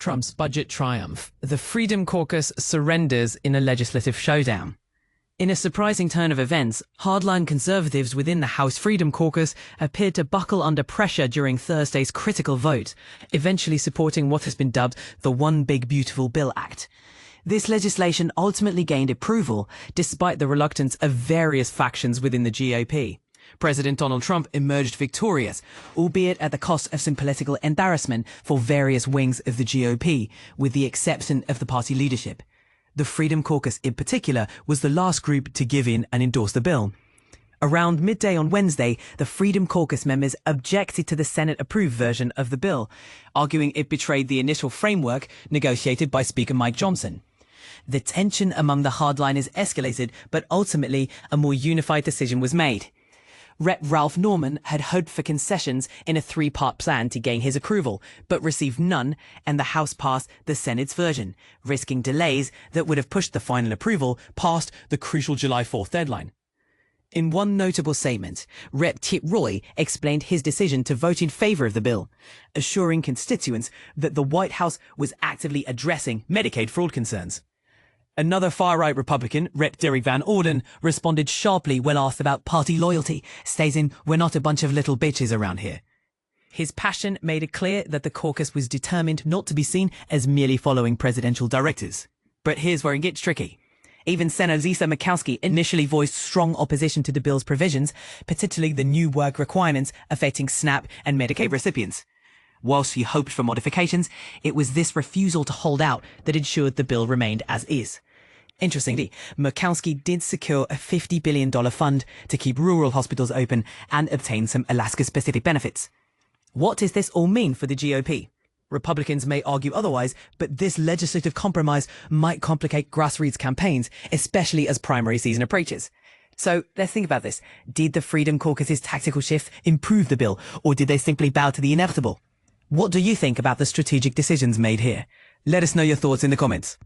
Trump's budget triumph. The Freedom Caucus surrenders in a legislative showdown. In a surprising turn of events, hardline conservatives within the House Freedom Caucus appeared to buckle under pressure during Thursday's critical vote, eventually supporting what has been dubbed the One Big Beautiful Bill Act. This legislation ultimately gained approval despite the reluctance of various factions within the GOP. President Donald Trump emerged victorious, albeit at the cost of some political embarrassment for various wings of the GOP, with the exception of the party leadership. The Freedom Caucus in particular was the last group to give in and endorse the bill. Around midday on Wednesday, the Freedom Caucus members objected to the Senate-approved version of the bill, arguing it betrayed the initial framework negotiated by Speaker Mike Johnson. The tension among the hardliners escalated, but ultimately a more unified decision was made. Rep. Ralph Norman had hoped for concessions in a three-part plan to gain his approval, but received none, and the House passed the Senate's version, risking delays that would have pushed the final approval past the crucial July 4th deadline. In one notable statement, Rep. Tip Roy explained his decision to vote in favor of the bill, assuring constituents that the White House was actively addressing Medicaid fraud concerns. Another far-right Republican, Rep. Derek Van Orden, responded sharply when asked about party loyalty, stating, "We're not a bunch of little bitches around here." His passion made it clear that the caucus was determined not to be seen as merely following presidential directives. But here's where it gets tricky. Even Senator Lisa Murkowski initially voiced strong opposition to the bill's provisions, particularly the new work requirements affecting SNAP and Medicaid recipients. Whilst she hoped for modifications, it was this refusal to hold out that ensured the bill remained as is. Interestingly, Murkowski did secure a $50 billion fund to keep rural hospitals open and obtain some Alaska-specific benefits. What does this all mean for the GOP? Republicans may argue otherwise, but this legislative compromise might complicate grassroots campaigns, especially as primary season approaches. So let's think about this. Did the Freedom Caucus's tactical shift improve the bill, or did they simply bow to the inevitable? What do you think about the strategic decisions made here? Let us know your thoughts in the comments.